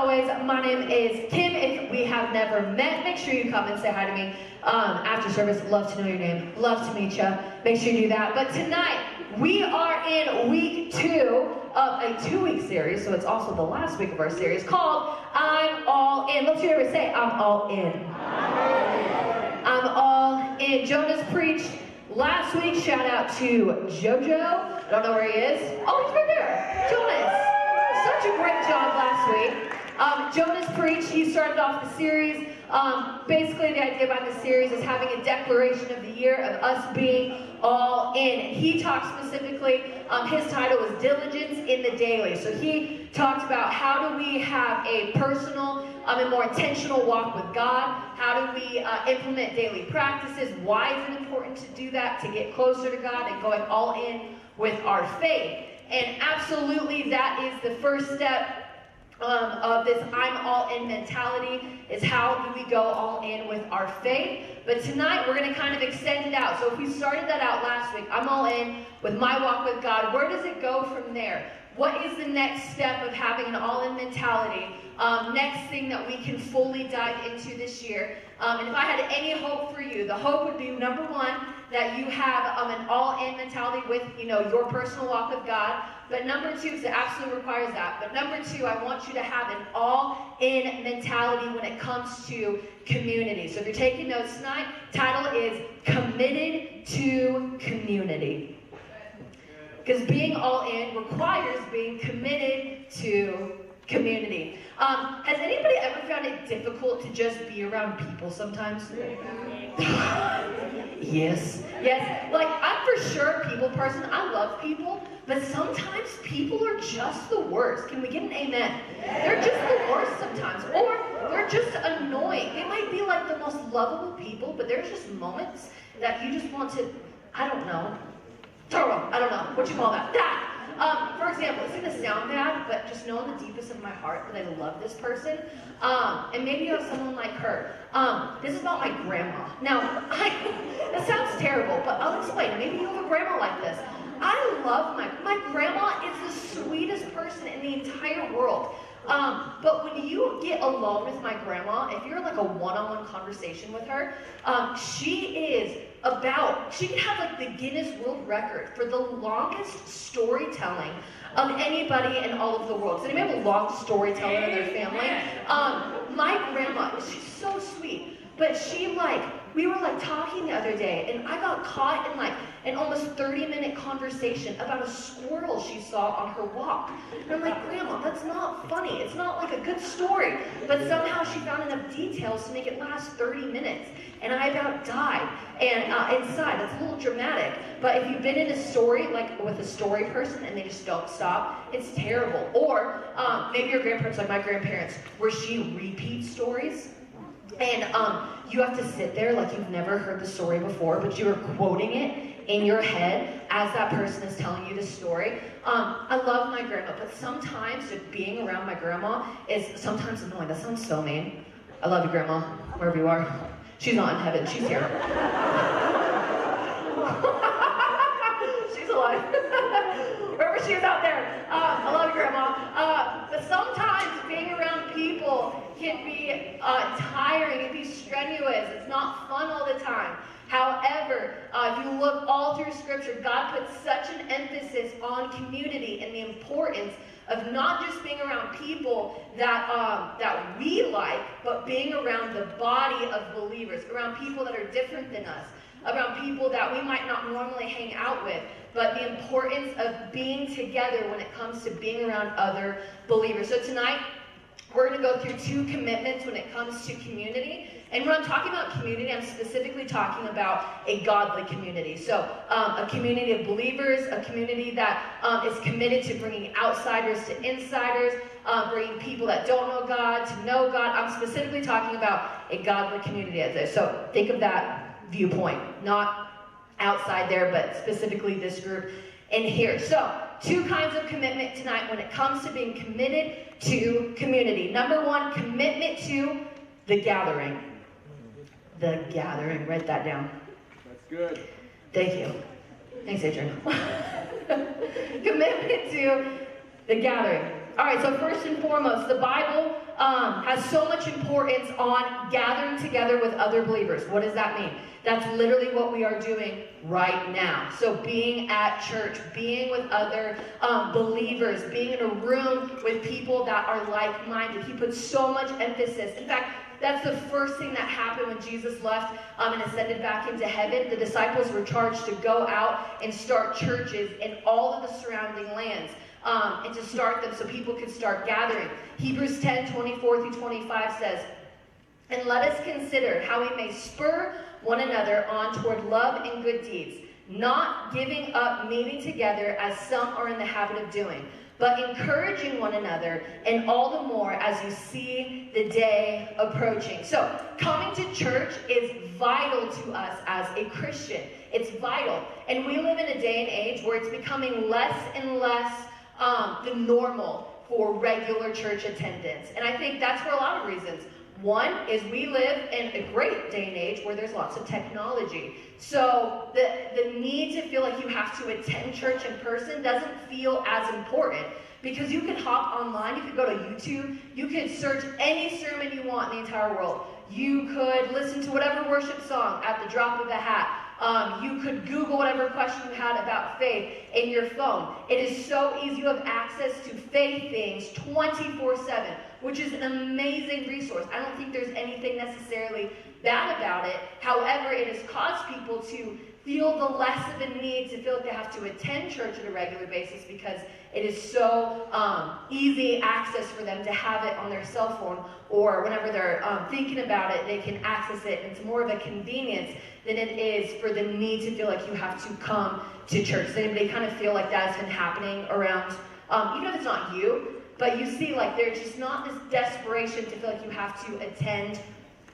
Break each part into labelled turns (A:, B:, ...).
A: always, my name is Kim. If we have never met, make sure you come and say hi to me after service. Love to know your name. Love to meet you. Make sure you do that. But tonight, we are in week 2 of a 2-week series, so it's also the last week of our series, called I'm All In. Let's hear it say, I'm all in. I'm all in. Jonas preached last week. Shout out to JoJo. I don't know where he is. Oh, he's right there. Jonas. Such a great job last week. Jonas preached. He started off the series. Basically, the idea behind the series is having a declaration of the year of us being all in. He talked specifically, his title was Diligence in the Daily. So he talked about how do we have a personal and more intentional walk with God? How do we implement daily practices? Why is it important to do that, to get closer to God and going all in with our faith? And absolutely, that is the first step of this I'm all in mentality, is how do we go all in with our faith. But tonight we're going to kind of extend it out. So if we started that out last week, I'm all in with my walk with God, where does it go from there? What is the next step of having an all-in mentality? Next thing that we can fully dive into this year. And if I had any hope for you, the hope would be, number one, that you have an all-in mentality with, your personal walk with God. But number two, because it absolutely requires that. But number two, I want you to have an all-in mentality when it comes to community. So if you're taking notes tonight, title is Committed to Community. Because being all in requires being committed to community. Has anybody ever found it difficult to just be around people sometimes? Yes. Like, I'm for sure a people person. I love people. But sometimes people are just the worst. Can we get an amen? They're just the worst sometimes. Or they're just annoying. They might be like the most lovable people, but there's just moments that you just want to, I don't know, what you call that? For example, it's gonna sound bad, but just know in the deepest of my heart that I love this person. And maybe you have someone like her. This is about my grandma. Now, that sounds terrible, but I'll explain. Maybe you have a grandma like this. I love my grandma is the sweetest person in the entire world. But when you get alone with my grandma, if you're like a one-on-one conversation with her, she could have like the Guinness World Record for the longest storytelling of anybody in all of the world. Does anybody have a long storyteller in their family? My grandma, she's so sweet. But we were talking the other day, and I got caught in an almost 30-minute conversation about a squirrel she saw on her walk. And I'm like, Grandma, that's not funny. It's not like a good story. But somehow she found enough details to make it last 30 minutes. And I about died. And inside, that's a little dramatic. But if you've been in a story, with a story person, and they just don't stop, it's terrible. Or maybe your grandparents, like my grandparents, where she repeats stories. And you have to sit there like you've never heard the story before, but you're quoting it in your head as that person is telling you the story. I love my grandma, but sometimes just being around my grandma is sometimes annoying. That sounds so mean. I love you, Grandma, wherever you are. She's not in heaven. She's here. She's alive. Wherever she is out there. I love you, Grandma. But sometimes being around people can be tiring, it can be strenuous. It's not fun all the time. However, if you look all through Scripture, God puts such an emphasis on community and the importance of not just being around people that we like, but being around the body of believers, around people that are different than us, around people that we might not normally hang out with, but the importance of being together when it comes to being around other believers. So tonight, we're going to go through 2 commitments when it comes to community. And when I'm talking about community, I'm specifically talking about a godly community. So a community of believers, a community that is committed to bringing outsiders to insiders, bringing people that don't know God to know God. I'm specifically talking about a godly community as this. So think of that viewpoint, not outside there, but specifically this group in here. So 2 kinds of commitment tonight when it comes to being committed to community. Number 1, commitment to the gathering. The gathering. Write that down.
B: That's good.
A: Thank you. Thanks, Adrian. Commitment to the gathering. All right, so first and foremost, the Bible has so much importance on gathering together with other believers. What does that mean? That's literally what we are doing right now. So being at church, being with other believers, being in a room with people that are like-minded. He puts so much emphasis. In fact, that's the first thing that happened when Jesus left and ascended back into heaven. The disciples were charged to go out and start churches in all of the surrounding lands. And to start them so people could start gathering. Hebrews 10:24-25 says, "And let us consider how we may spur one another on toward love and good deeds, not giving up meeting together as some are in the habit of doing, but encouraging one another, and all the more as you see the day approaching." So coming to church is vital to us as a Christian. It's vital. And we live in a day and age where it's becoming less and less the normal for regular church attendance. And I think that's for a lot of reasons. One is we live in a great day and age where there's lots of technology. So the need to feel like you have to attend church in person doesn't feel as important, because you can hop online, you could go to YouTube, you could search any sermon you want in the entire world. You could listen to whatever worship song at the drop of a hat. You could Google whatever question you had about faith in your phone. It is so easy. You have access to faith things 24/7, which is an amazing resource. I don't think there's anything necessarily bad about it. However, it has caused people to feel the less of a need to feel like they have to attend church at a regular basis, because it is so easy access for them to have it on their cell phone, or whenever they're thinking about it, they can access it. And it's more of a convenience than it is for the need to feel like you have to come to church. Does anybody kind of feel like that has been happening around, even if it's not you, but you see like there's just not this desperation to feel like you have to attend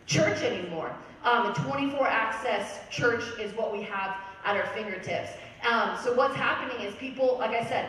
A: church anymore. A 24 access church is what we have at our fingertips. So what's happening is people, like I said,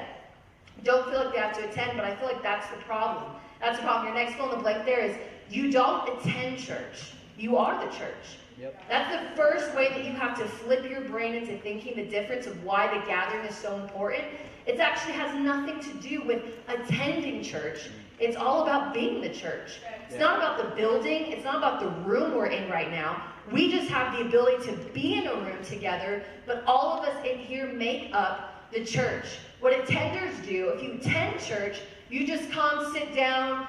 A: don't feel like they have to attend, but I feel like that's the problem. That's the problem. Your next fill in the blank there is you don't attend church. You are the church. Yep. That's the first way that you have to flip your brain into thinking the difference of why the gathering is so important. It actually has nothing to do with attending church. It's all about being the church. It's not about the building. It's not about the room we're in right now. We just have the ability to be in a room together, but all of us in here make up the church. What attenders do, if you attend church, you just come, sit down,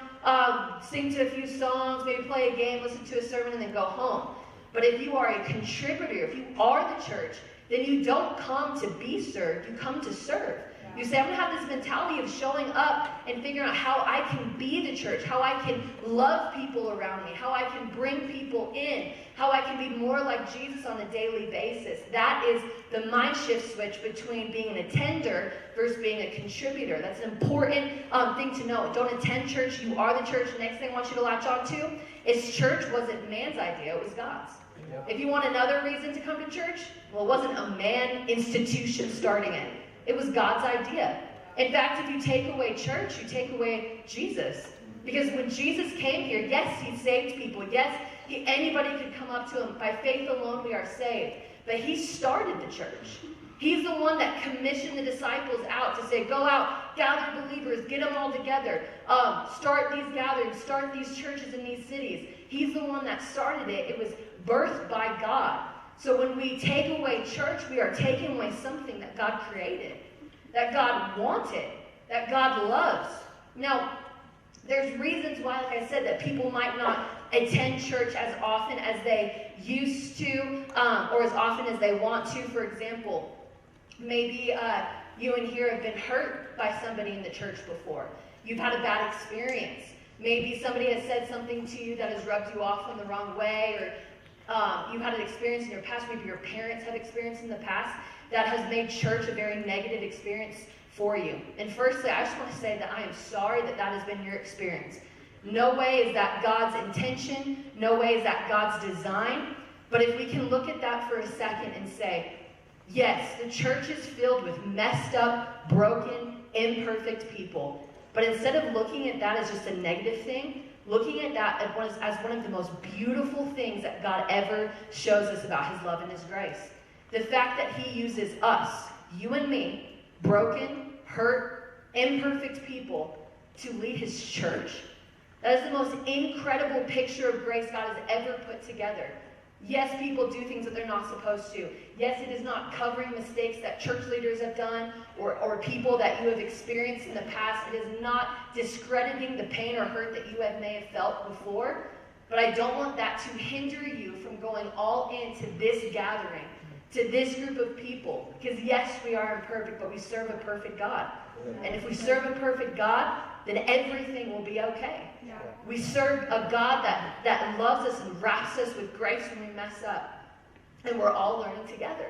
A: sing to a few songs, maybe play a game, listen to a sermon, and then go home. But if you are a contributor, if you are the church, then you don't come to be served, you come to serve. You say, I'm going to have this mentality of showing up and figuring out how I can be the church, how I can love people around me, how I can bring people in, how I can be more like Jesus on a daily basis. That is the mind shift switch between being an attender versus being a contributor. That's an important thing to know. Don't attend church. You are the church. The next thing I want you to latch on to is church wasn't man's idea. It was God's. Yep. If you want another reason to come to church, well, it wasn't a man institution starting it. It was God's idea. In fact, if you take away church, you take away Jesus. Because when Jesus came here, yes, he saved people. Yes, anybody could come up to him. By faith alone, we are saved. But he started the church. He's the one that commissioned the disciples out to say, go out, gather believers, get them all together, start these gatherings, start these churches in these cities. He's the one that started it. It was birthed by God. So when we take away church, we are taking away something that God created, that God wanted, that God loves. Now, there's reasons why, like I said, that people might not attend church as often as they used to, or as often as they want to. For example, maybe you in here have been hurt by somebody in the church before. You've had a bad experience. Maybe somebody has said something to you that has rubbed you off in the wrong way, or you've had an experience in your past, maybe your parents had experience in the past that has made church a very negative experience for you. And firstly, I just want to say that I am sorry that that has been your experience. No way is that God's intention. No way is that God's design. But if we can look at that for a second and say, yes, the church is filled with messed up, broken, imperfect people. But instead of looking at that as just a negative thing, looking at that as one of the most beautiful things that God ever shows us about his love and his grace. The fact that he uses us, you and me, broken, hurt, imperfect people, to lead his church. That is the most incredible picture of grace God has ever put together. Yes, people do things that they're not supposed to. Yes, it is not covering mistakes that church leaders have done or people that you have experienced in the past. It is not discrediting the pain or hurt that you may have felt before. But I don't want that to hinder you from going all into this gathering, to this group of people. Because yes, we are imperfect, but we serve a perfect God. And if we serve a perfect God, then everything will be okay. Yeah. We serve a God that loves us and wraps us with grace when we mess up. And we're all learning together.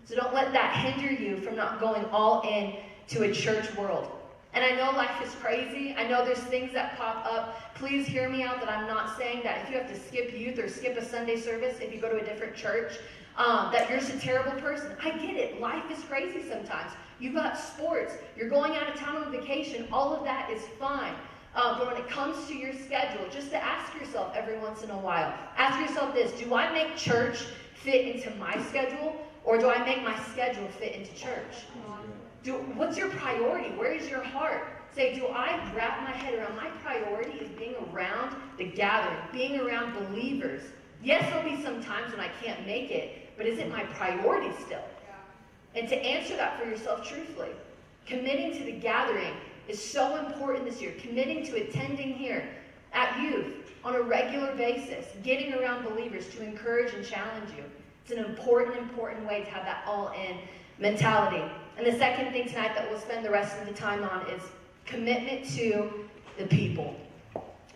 A: So don't let that hinder you from not going all in to a church world. And I know life is crazy. I know there's things that pop up. Please hear me out that I'm not saying that if you have to skip youth or skip a Sunday service if you go to a different church, that you're just a terrible person. I get it. Life is crazy sometimes. You've got sports. You're going out of town on vacation. All of that is fine. But when it comes to your schedule, just to ask yourself every once in a while, ask yourself this: do I make church fit into my schedule, or do I make my schedule fit into church? What's your priority? Where is your heart? Say, do I wrap my head around my priority is being around the gathering, being around believers? Yes, there'll be some times when I can't make it, but is it my priority still? And to answer that for yourself truthfully, committing to the gathering is so important this year. Committing to attending here at youth on a regular basis, getting around believers to encourage and challenge you. It's an important way to have that all-in mentality. And the second thing tonight that we'll spend the rest of the time on is commitment to the people.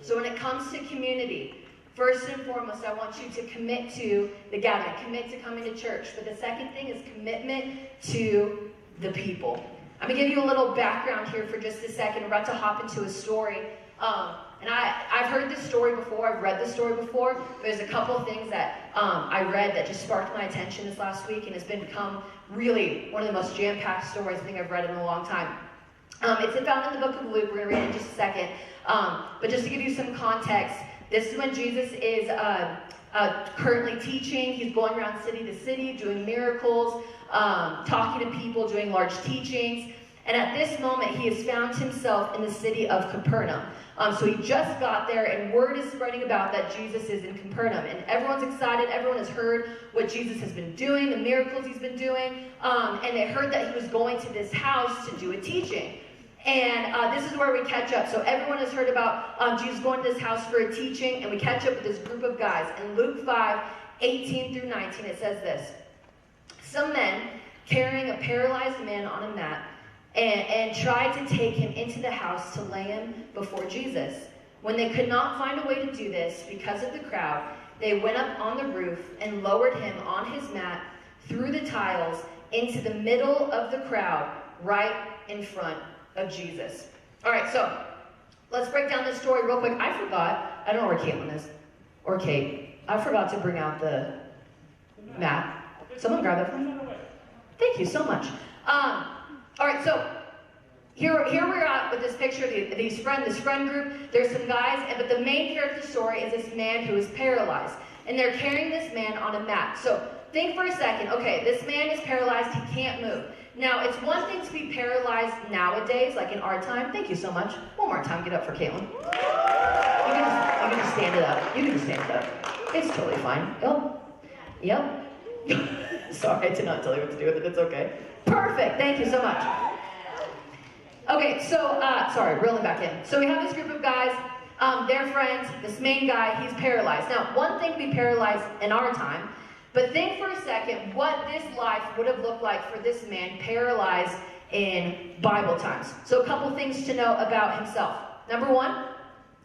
A: So when it comes to community, first and foremost, I want you to commit to the gathering, commit to coming to church. But the second thing is commitment to the people. I'm going to give you a little background here for just a second. We're about to hop into a story. And I've heard this story before. I've read this story before. But there's a couple of things that I read that just sparked my attention this last week, and it's become really one of the most jam-packed stories I think I've read in a long time. It's found in the book of Luke. We're going to read it in just a second. But just to give you some context, this is when Jesus is currently teaching. He's going around city to city, doing miracles, talking to people, doing large teachings. And at this moment, he has found himself in the city of Capernaum. So he just got there, and word is spreading about that Jesus is in Capernaum. And everyone's excited. Everyone has heard what Jesus has been doing, the miracles he's been doing. And they heard that he was going to this house to do a teaching. And this is where we catch up. So everyone has heard about Jesus going to this house for a teaching, and we catch up with this group of guys. In Luke 5:18 through 19, it says this: some men carrying a paralyzed man on a mat and tried to take him into the house to lay him before Jesus. When they could not find a way to do this because of the crowd, they went up on the roof and lowered him on his mat through the tiles into the middle of the crowd, right in front of Jesus. All right, so let's break down this story real quick. I don't know where Caitlin is, or Kate. I forgot to bring out the mat. Someone grab it for me. Thank you so much. All right, so here we're at with this picture of this friend group. There's some guys, but the main character story is this man who is paralyzed, and they're carrying this man on a mat. So think for a second. Okay, this man is paralyzed. He can't move. Now, it's one thing to be paralyzed nowadays, like in our time. Thank you so much. One more time, get up for Caitlin. You can just stand it up. You can just stand it up. It's totally fine. Yep. Sorry, I did not tell you what to do with it. It's okay. Perfect. Thank you so much. Okay, so, sorry, reeling back in. So we have this group of guys. They're friends. This main guy, he's paralyzed. Now, one thing to be paralyzed in our time, but think for a second what this life would have looked like for this man paralyzed in Bible times. So a couple things to know about himself. Number one,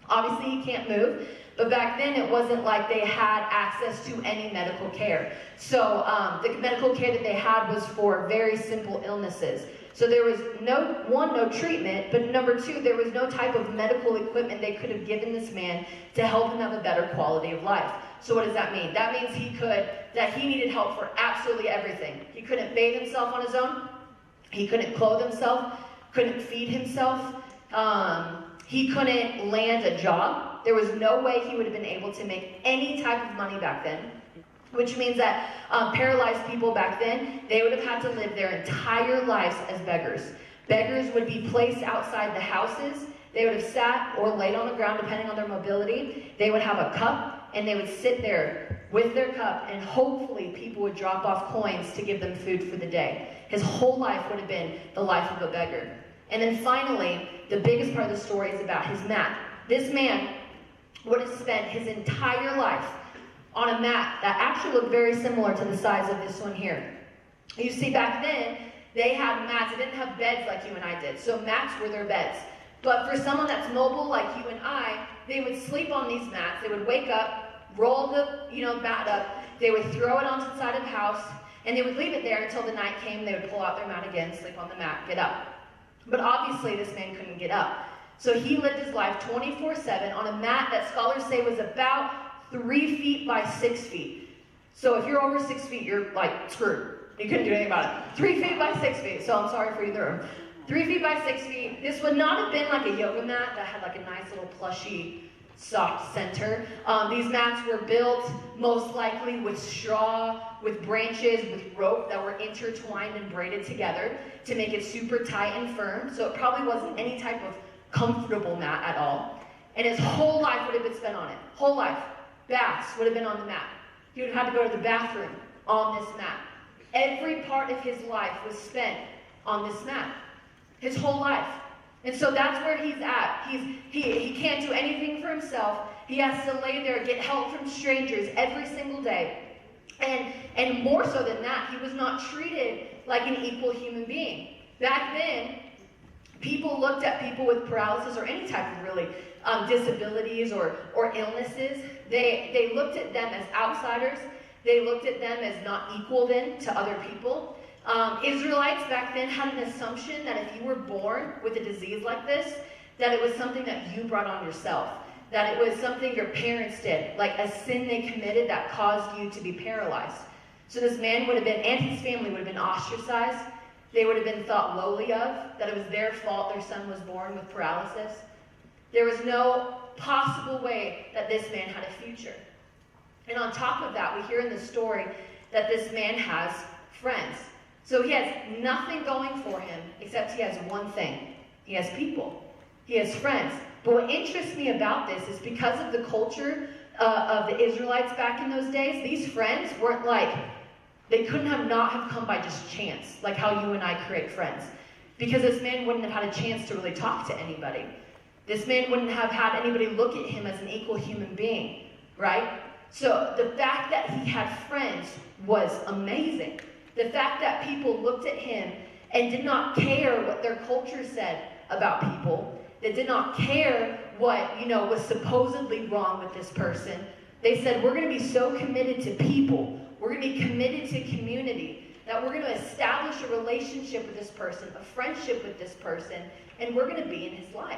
A: obviously he can't move, but back then it wasn't like they had access to any medical care. So the medical care that they had was for very simple illnesses. So there was no treatment, but number two, there was no type of medical equipment they could have given this man to help him have a better quality of life. So what does that mean? That means he needed help for absolutely everything. He couldn't bathe himself on his own. He couldn't clothe himself, couldn't feed himself. He couldn't land a job. There was no way he would have been able to make any type of money back then, which means that paralyzed people back then, they would have had to live their entire lives as beggars. Beggars would be placed outside the houses. they would have sat or laid on the ground, depending on their mobility. They would have a cup, and they would sit there with their cup, and hopefully people would drop off coins to give them food for the day. His whole life would have been the life of a beggar. And then finally, the biggest part of the story is about his mat. This man would have spent his entire life on a mat that actually looked very similar to the size of this one here. You see, back then, they had mats. They didn't have beds like you and I did, so mats were their beds. But for someone that's mobile like you and I, they would sleep on these mats. They would wake up, roll the mat up, they would throw it onto the side of the house, and they would leave it there until the night came. They would pull out their mat again, sleep on the mat, get up. But obviously, this man couldn't get up. So he lived his life 24/7 on a mat that scholars say was about 3 feet by 6 feet. So if you're over 6 feet, you're like screwed. You couldn't do anything about it. 3 feet by 6 feet. So I'm sorry for you in the room. 3 feet by 6 feet. This would not have been like a yoga mat that had like a nice little plushy, soft center. These mats were built most likely with straw, with branches, with rope that were intertwined and braided together to make it super tight and firm. So it probably wasn't any type of comfortable mat at all. And his whole life would have been spent on it. Whole life. Baths would have been on the mat. He would have had to go to the bathroom on this mat. Every part of his life was spent on this mat. His whole life. And so that's where he's at. He can't do anything for himself. He has to lay there, get help from strangers every single day. And more so than that, he was not treated like an equal human being. Back then, people looked at people with paralysis or any type of really disabilities or illnesses. They looked at them as outsiders. They looked at them as not equal then to other people. Israelites back then had an assumption that if you were born with a disease like this, that it was something that you brought on yourself, that it was something your parents did, like a sin they committed that caused you to be paralyzed. So this man would have been, and his family would have been ostracized. They would have been thought lowly of, that it was their fault their son was born with paralysis. There was no possible way that this man had a future. And on top of that, we hear in the story that this man has friends. So he has nothing going for him except he has one thing. He has people. He has friends. But what interests me about this is because of the culture of the Israelites back in those days, these friends weren't like, they couldn't have not have come by just chance, like how you and I create friends. Because this man wouldn't have had a chance to really talk to anybody. This man wouldn't have had anybody look at him as an equal human being, right? So the fact that he had friends was amazing. The fact that people looked at him and did not care what their culture said about people, that did not care what, was supposedly wrong with this person. They said, we're going to be so committed to people, we're going to be committed to community, that we're going to establish a relationship with this person, a friendship with this person, and we're going to be in his life.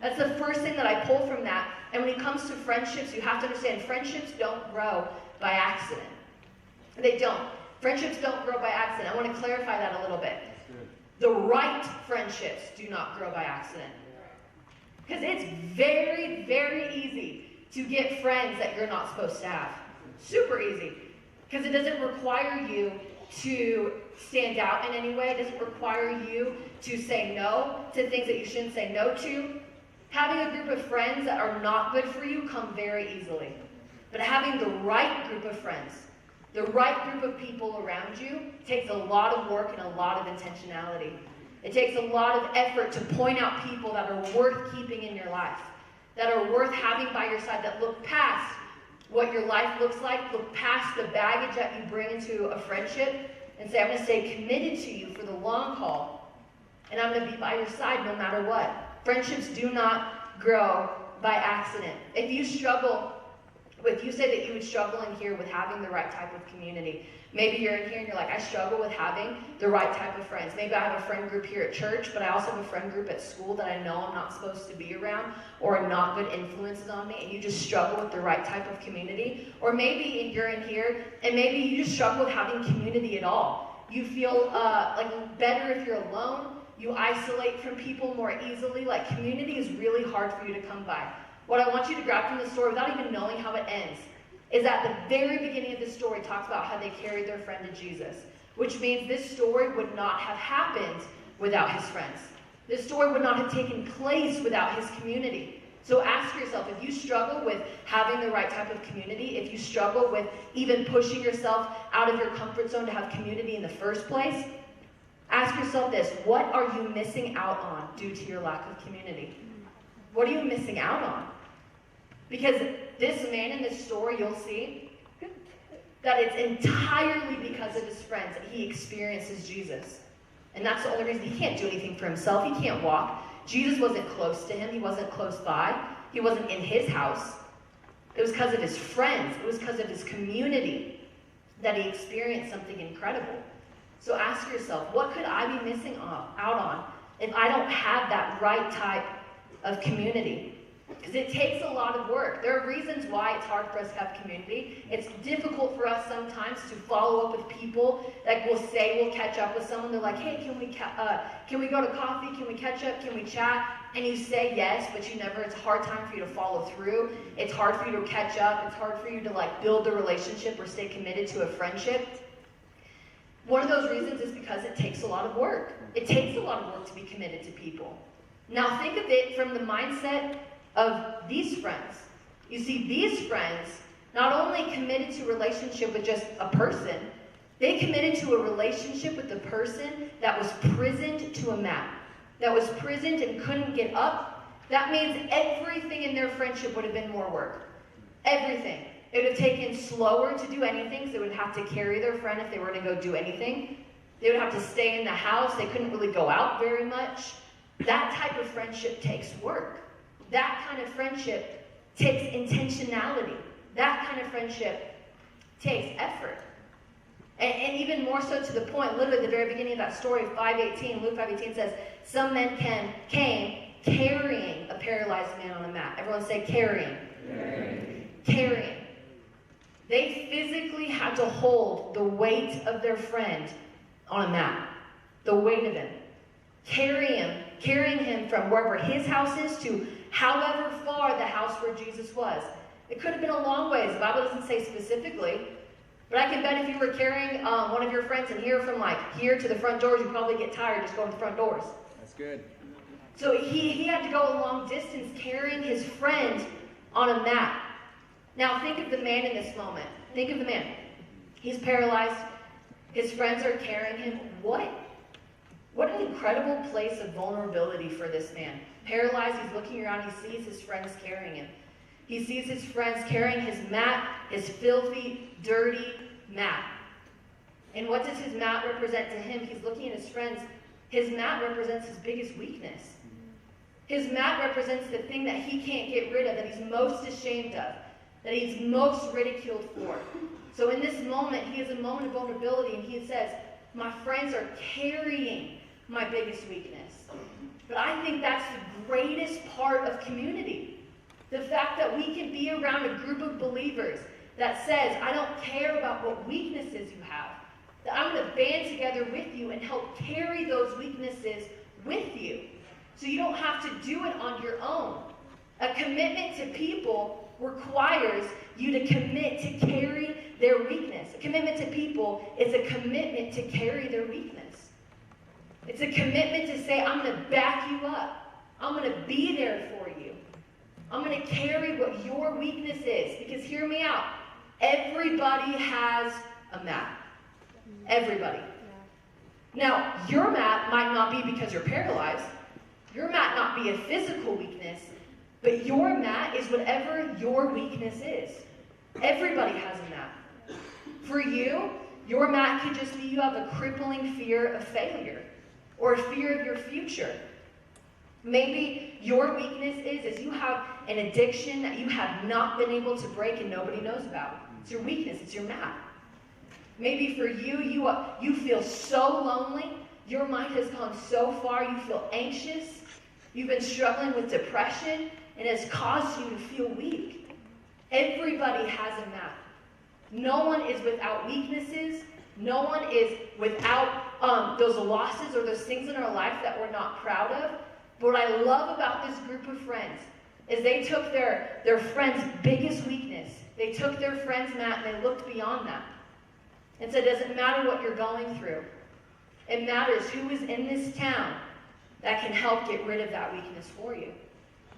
A: That's the first thing that I pull from that. And when it comes to friendships, you have to understand friendships don't grow by accident. They don't. Friendships don't grow by accident. I want to clarify that a little bit. The right friendships do not grow by accident. Because it's very, very easy to get friends that you're not supposed to have. Super easy. Because it doesn't require you to stand out in any way. It doesn't require you to say no to things that you shouldn't say no to. Having a group of friends that are not good for you come very easily. But having the right group of friends, the right group of people around you, takes a lot of work and a lot of intentionality. It takes a lot of effort to point out people that are worth keeping in your life, that are worth having by your side, that look past what your life looks like, look past the baggage that you bring into a friendship, and say, I'm going to stay committed to you for the long haul, and I'm going to be by your side no matter what. Friendships do not grow by accident. If you struggle with, you say that you would struggle in here with having the right type of community. Maybe you're in here and you're like, I struggle with having the right type of friends. Maybe I have a friend group here at church, but I also have a friend group at school that I know I'm not supposed to be around or are not good influences on me, and you just struggle with the right type of community. Or maybe you're in here and maybe you just struggle with having community at all. You feel like better if you're alone. You isolate from people more easily. Like, community is really hard for you to come by. What I want you to grab from the story, without even knowing how it ends, is that the very beginning of the story talks about how they carried their friend to Jesus, which means this story would not have happened without his friends. This story would not have taken place without his community. So ask yourself, if you struggle with having the right type of community, if you struggle with even pushing yourself out of your comfort zone to have community in the first place, ask yourself this: what are you missing out on due to your lack of community? What are you missing out on? Because this man in this story, you'll see that it's entirely because of his friends that he experiences Jesus. And that's the only reason. He can't do anything for himself. He can't walk. Jesus wasn't close to him. He wasn't close by. He wasn't in his house. It was because of his friends. It was because of his community that he experienced something incredible. So ask yourself, what could I be missing out on if I don't have that right type of community? Because it takes a lot of work. There are reasons why it's hard for us to have community. It's difficult for us sometimes to follow up with people that will say we'll catch up with someone. They're like, hey, can we go to coffee? Can we catch up? Can we chat? And you say yes, but it's a hard time for you to follow through. It's hard for you to catch up. It's hard for you to build the relationship or stay committed to a friendship. One of those reasons is because it takes a lot of work. It takes a lot of work to be committed to people. Now think of it from the mindset of these friends. You see, these friends not only committed to a relationship with just a person, they committed to a relationship with the person that was prisoned to a mat, that was prisoned and couldn't get up. That means everything in their friendship would have been more work. Everything. It would have taken slower to do anything, so they would have to carry their friend if they were to go do anything. They would have to stay in the house. They couldn't really go out very much. That type of friendship takes work. That kind of friendship takes intentionality. That kind of friendship takes effort. And even more so to the point, literally at the very beginning of that story, Luke 5:18 says, some men came carrying a paralyzed man on a mat. Everyone say carrying. Carrying. They physically had to hold the weight of their friend on a mat. The weight of him. Carrying him from wherever his house is to however far the house where Jesus was. It could have been a long ways. The Bible doesn't say specifically. But I can bet if you were carrying one of your friends in here from here to the front doors, you'd probably get tired just going to the front doors.
B: That's good.
A: So he had to go a long distance carrying his friend on a mat. Now think of the man in this moment. Think of the man. He's paralyzed. His friends are carrying him. What an incredible place of vulnerability for this man. Paralyzed, he's looking around, he sees his friends carrying him. He sees his friends carrying his mat, his filthy, dirty mat. And what does his mat represent to him? He's looking at his friends. His mat represents his biggest weakness. His mat represents the thing that he can't get rid of, that he's most ashamed of, that he's most ridiculed for. So in this moment, he has a moment of vulnerability, and he says, my friends are carrying my biggest weakness. But I think that's the greatest part of community. The fact that we can be around a group of believers that says, I don't care about what weaknesses you have. That I'm going to band together with you and help carry those weaknesses with you. So you don't have to do it on your own. A commitment to people requires you to commit to carry their weakness. A commitment to people is a commitment to carry their weakness. It's a commitment to say, I'm going to back you up. I'm going to be there for you. I'm going to carry what your weakness is. Because hear me out. Everybody has a mat. Everybody. Now, your mat might not be because you're paralyzed. Your mat not be a physical weakness. But your mat is whatever your weakness is. Everybody has a mat. For you, your mat could just be you have a crippling fear of failure or a fear of your future. Maybe your weakness is you have an addiction that you have not been able to break and nobody knows about. It's your weakness. It's your mat. Maybe for you, you feel so lonely. Your mind has gone so far. You feel anxious. You've been struggling with depression, and it's caused you to feel weak. Everybody has a mat. No one is without weaknesses. No one is without those losses or those things in our life that we're not proud of. But what I love about this group of friends is they took their friend's biggest weakness. They took their friend's mat and they looked beyond that. And said, it doesn't matter what you're going through. It matters who is in this town that can help get rid of that weakness for you.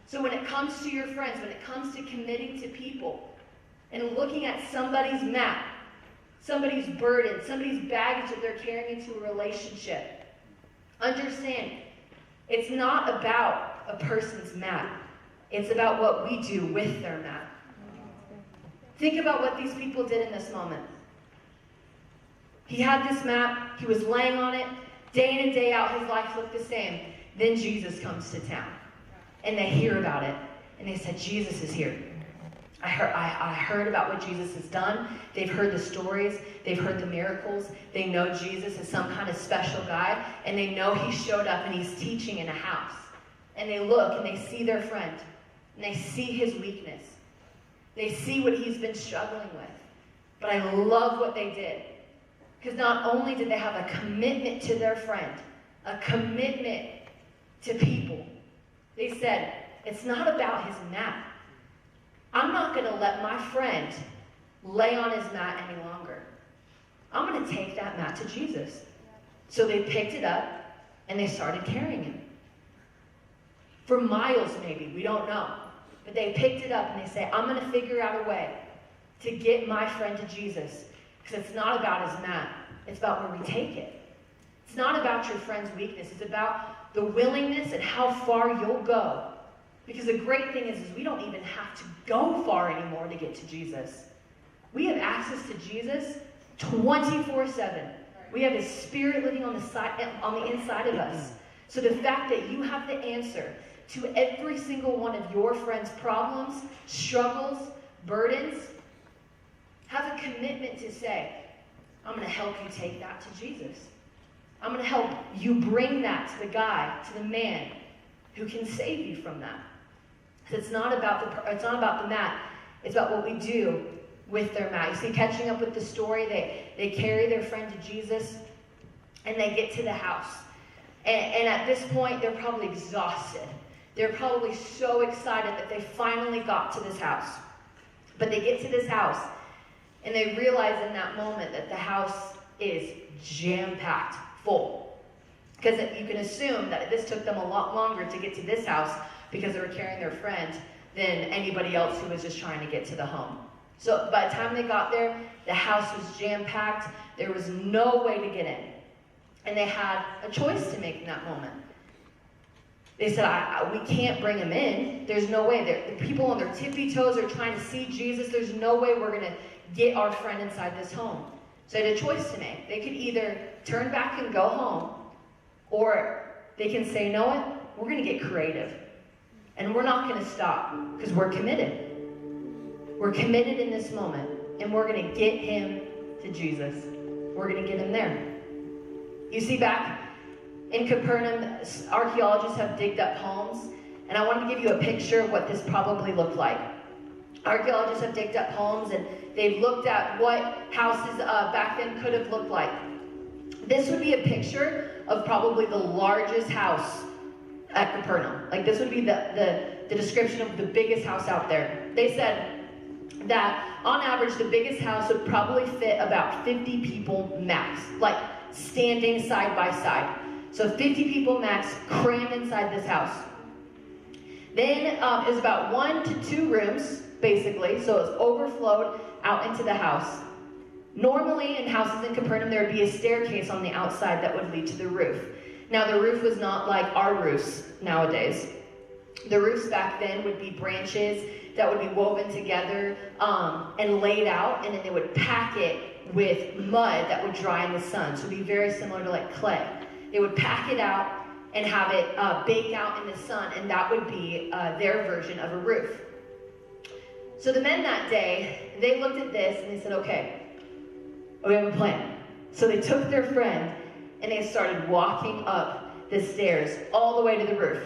A: So when it comes to your friends, when it comes to committing to people, and looking at somebody's map, somebody's burden, somebody's baggage that they're carrying into a relationship, understand, it's not about a person's map. It's about what we do with their map. Think about what these people did in this moment. He had this map. He was laying on it. Day in and day out, his life looked the same. Then Jesus comes to town. And they hear about it. And they said, Jesus is here. I heard about what Jesus has done. They've heard the stories. They've heard the miracles. They know Jesus is some kind of special guy. And they know he showed up and he's teaching in a house. And they look and they see their friend. And they see his weakness. They see what he's been struggling with. But I love what they did. Because not only did they have a commitment to their friend, a commitment to people, they said, it's not about his mat. I'm not going to let my friend lay on his mat any longer. I'm going to take that mat to Jesus. So they picked it up and they started carrying it. For miles maybe, we don't know. But they picked it up and they say, I'm going to figure out a way to get my friend to Jesus. Because it's not about his mat. It's about where we take it. It's not about your friend's weakness. It's about the willingness and how far you'll go. Because the great thing is we don't even have to go far anymore to get to Jesus. We have access to Jesus 24/7. We have his spirit living on the inside of us. So the fact that you have the answer to every single one of your friend's problems, struggles, burdens, have a commitment to say, I'm going to help you take that to Jesus. I'm going to help you bring that to the guy, to the man who can save you from that. It's not about the mat. It's about what we do with their mat. You see, catching up with the story, they carry their friend to Jesus, and they get to the house. And at this point, they're probably exhausted. They're probably so excited that they finally got to this house. But they get to this house, and they realize in that moment that the house is jam-packed, full. Because you can assume that this took them a lot longer to get to this house because they were carrying their friend than anybody else who was just trying to get to the home. So by the time they got there, the house was jam-packed. There was no way to get in. And they had a choice to make in that moment. They said, we can't bring him in. There's no way. The people on their tippy toes are trying to see Jesus. There's no way we're going to get our friend inside this home. So they had a choice to make. They could either turn back and go home, or they can say, you know what? We're going to get creative. And we're not going to stop because we're committed. We're committed in this moment. And we're going to get him to Jesus. We're going to get him there. You see, back in Capernaum, archaeologists have digged up homes. And I wanted to give you a picture of what this probably looked like. Archaeologists have digged up homes, and they've looked at what houses back then could have looked like. This would be a picture of probably the largest house at Capernaum. Like, this would be the description of the biggest house out there. They said that on average the biggest house would probably fit about 50 people max, like standing side by side. So 50 people max crammed inside this house. Then it was about 1 to 2 rooms, basically, so it was overflowed out into the house. Normally in houses in Capernaum there would be a staircase on the outside that would lead to the roof. Now, the roof was not like our roofs nowadays. The roofs back then would be branches that would be woven together and laid out, and then they would pack it with mud that would dry in the sun. So it would be very similar to like clay. They would pack it out and have it bake out in the sun, and that would be their version of a roof. So the men that day, they looked at this and they said, okay, we have a plan. So they took their friend and they started walking up the stairs all the way to the roof.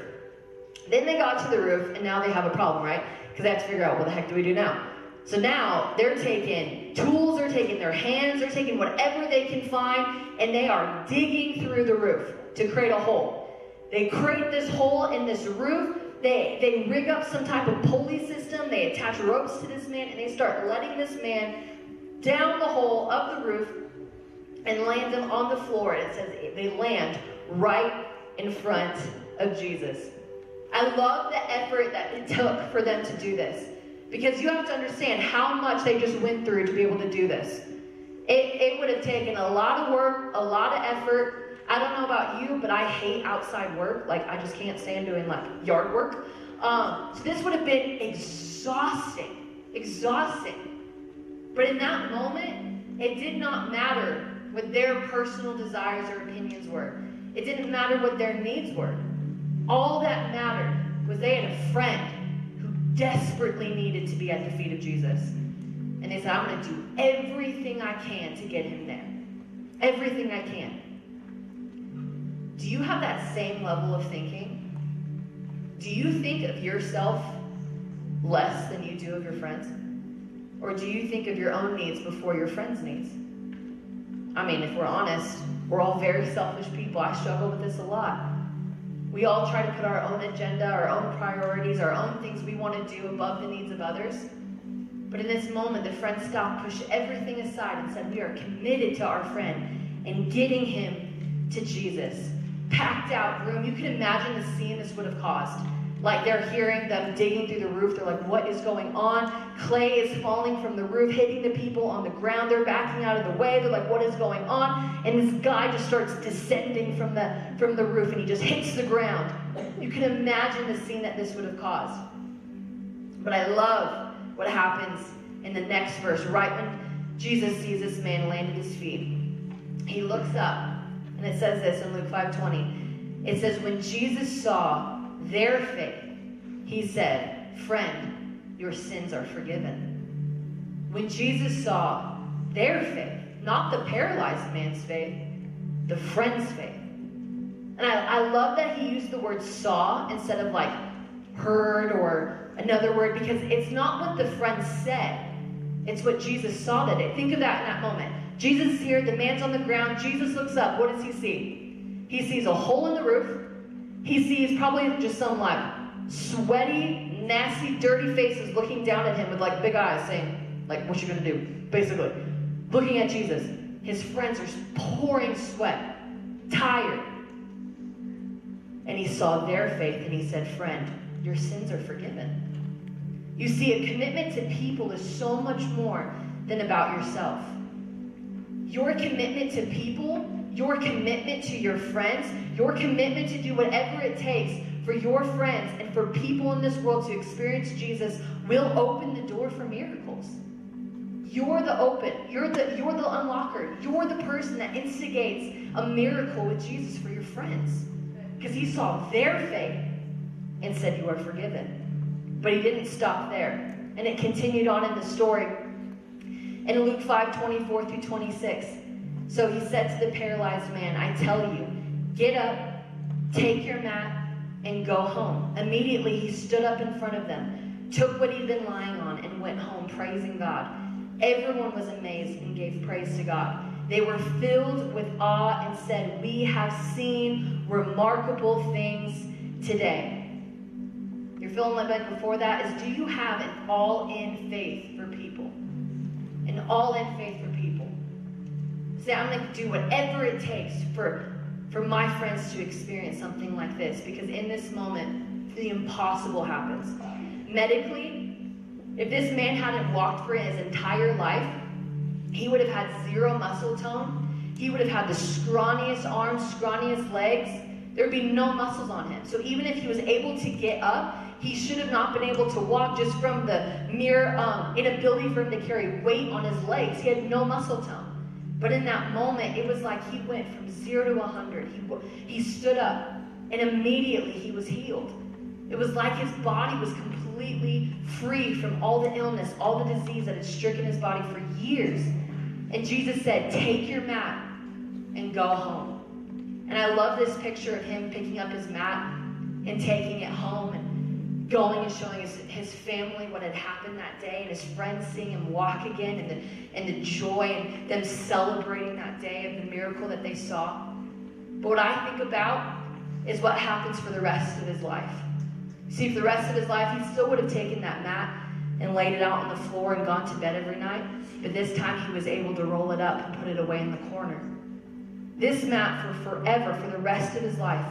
A: Then they got to the roof, and now they have a problem, right? Because they have to figure out, what the heck do we do now? So now they're taking tools, they're taking their hands, they're taking whatever they can find, and they are digging through the roof to create a hole. They create this hole in this roof. They rig up some type of pulley system. They attach ropes to this man, and they start letting this man down the hole of the roof and land him on the floor. And it says they land right in front of Jesus. I love the effort that it took for them to do this, because you have to understand how much they just went through to be able to do this. It would have taken a lot of work, a lot of effort. I don't know about you, but I hate outside work. Like, I just can't stand doing like yard work. So this would have been exhausting. But in that moment, it did not matter what their personal desires or opinions were. It didn't matter what their needs were. All that mattered was they had a friend who desperately needed to be at the feet of Jesus. And they said, I'm going to do everything I can to get him there. Everything I can. Do you have that same level of thinking? Do you think of yourself less than you do of your friends? Or do you think of your own needs before your friends' needs? I mean, if we're honest, we're all very selfish people. I struggle with this a lot. We all try to put our own agenda, our own priorities, our own things we want to do above the needs of others. But in this moment, the friend stopped, pushed everything aside, and said, we are committed to our friend and getting him to Jesus. Packed out room. You can imagine the scene this would have caused. Like, they're hearing them digging through the roof. They're like, what is going on? Clay is falling from the roof, hitting the people on the ground. They're backing out of the way. They're like, what is going on? And this guy just starts descending from the roof, and he just hits the ground. You can imagine the scene that this would have caused. But I love what happens in the next verse. Right when Jesus sees this man land at his feet, he looks up, and it says this in Luke 5:20. It says, when Jesus saw their faith, he said, friend, your sins are forgiven. When Jesus saw their faith, not the paralyzed man's faith, the friend's faith. And I love that he used the word saw instead of like heard or another word, because it's not what the friend said, it's what Jesus saw that it. Think of that in that moment. Jesus is here, the man's on the ground, Jesus looks up, what does he see? He sees a hole in the roof. He sees probably just some like sweaty, nasty, dirty faces looking down at him with like big eyes saying, like, what you gonna do? Basically, looking at Jesus. His friends are pouring sweat, tired. And he saw their faith and he said, friend, your sins are forgiven. You see, a commitment to people is so much more than about yourself. Your commitment to people, your commitment to your friends, your commitment to do whatever it takes for your friends and for people in this world to experience Jesus will open the door for miracles. You're the unlocker. You're the person that instigates a miracle with Jesus for your friends. Because he saw their faith and said, you are forgiven. But he didn't stop there. And it continued on in the story. In Luke 5:24 through 26. So he said to the paralyzed man, I tell you, get up, take your mat, and go home. Immediately he stood up in front of them, took what he'd been lying on, and went home, praising God. Everyone was amazed and gave praise to God. They were filled with awe and said, we have seen remarkable things today. Your fill in the blank before that is, do you have an all-in faith for people? An all-in faith for people. Say, I'm going to do whatever it takes for my friends to experience something like this, because in this moment, the impossible happens. Medically, if this man hadn't walked for his entire life, he would have had zero muscle tone. He would have had the scrawniest arms, scrawniest legs. There would be no muscles on him. So even if he was able to get up, he should have not been able to walk just from the mere inability for him to carry weight on his legs. He had no muscle tone. But in that moment, it was like he went from 0 to 100. He stood up, and immediately he was healed. It was like his body was completely free from all the illness, all the disease that had stricken his body for years. And Jesus said, take your mat and go home. And I love this picture of him picking up his mat and taking it home and going and showing his family what had happened that day, and his friends seeing him walk again, and the joy and them celebrating that day of the miracle that they saw. But what I think about is what happens for the rest of his life. See, for the rest of his life, he still would have taken that mat and laid it out on the floor and gone to bed every night. But this time he was able to roll it up and put it away in the corner. This mat for forever, for the rest of his life,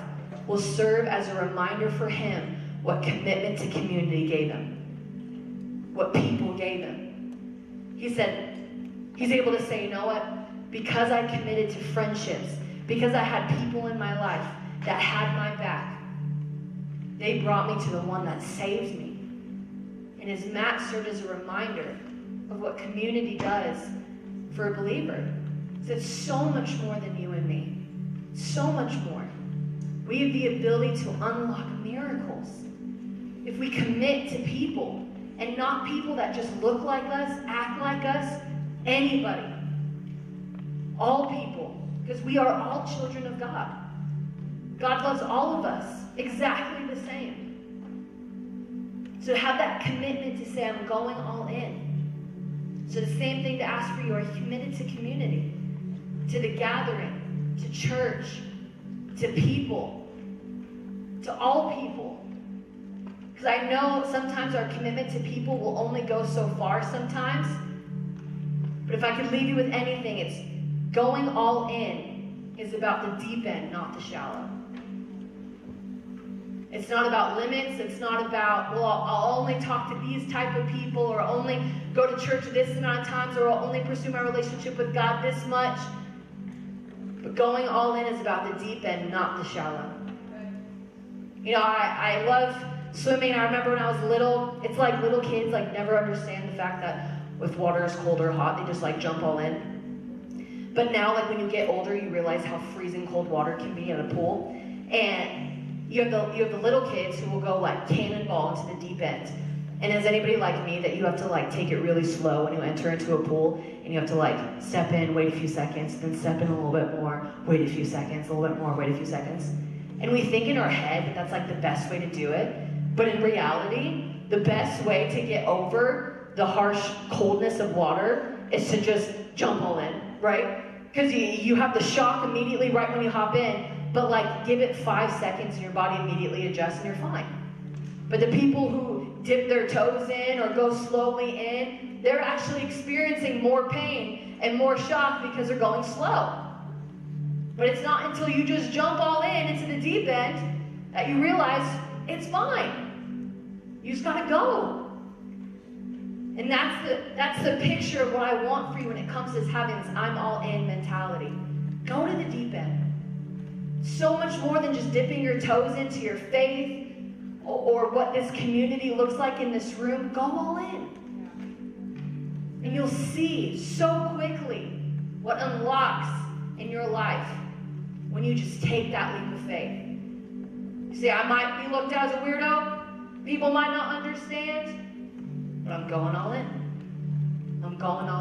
A: will serve as a reminder for him what commitment to community gave him, what people gave him. He said, he's able to say, you know what? Because I committed to friendships, because I had people in my life that had my back, they brought me to the one that saved me. And his mat served as a reminder of what community does for a believer. It's so much more than you and me. So much more. We have the ability to unlock miracles if we commit to people, and not people that just look like us, act like us, anybody. All people, because we are all children of God. God loves all of us exactly the same. So have that commitment to say, I'm going all in. So the same thing to ask for you, are you committed to community, to the gathering, to church, to people, to all people? Because I know sometimes our commitment to people will only go so far sometimes. But if I could leave you with anything, it's going all in is about the deep end, not the shallow. It's not about limits. It's not about, well, I'll only talk to these type of people, or only go to church this amount of times, or I'll only pursue my relationship with God this much. But going all in is about the deep end, not the shallow. You know, I love swimming. I remember when I was little, it's like little kids like never understand the fact that if water is cold or hot, they just like jump all in. But now, like when you get older, you realize how freezing cold water can be in a pool. And you have the little kids who will go like cannonball into the deep end. And is anybody like me that you have to like take it really slow when you enter into a pool, and you have to like step in, wait a few seconds, then step in a little bit more, wait a few seconds, a little bit more, wait a few seconds. And we think in our head that that's like the best way to do it. But in reality, the best way to get over the harsh coldness of water is to just jump all in, right? Because you have the shock immediately right when you hop in, but like give it 5 seconds and your body immediately adjusts and you're fine. But the people who dip their toes in or go slowly in, they're actually experiencing more pain and more shock because they're going slow. But it's not until you just jump all in into the deep end that you realize it's fine. You just gotta go. And that's the picture of what I want for you when it comes to having this I'm all in mentality. Go to the deep end. So much more than just dipping your toes into your faith or what this community looks like in this room. Go all in. And you'll see so quickly what unlocks in your life when you just take that leap of faith. You see, I might be looked at as a weirdo. People might not understand. But I'm going all in. I'm going all in.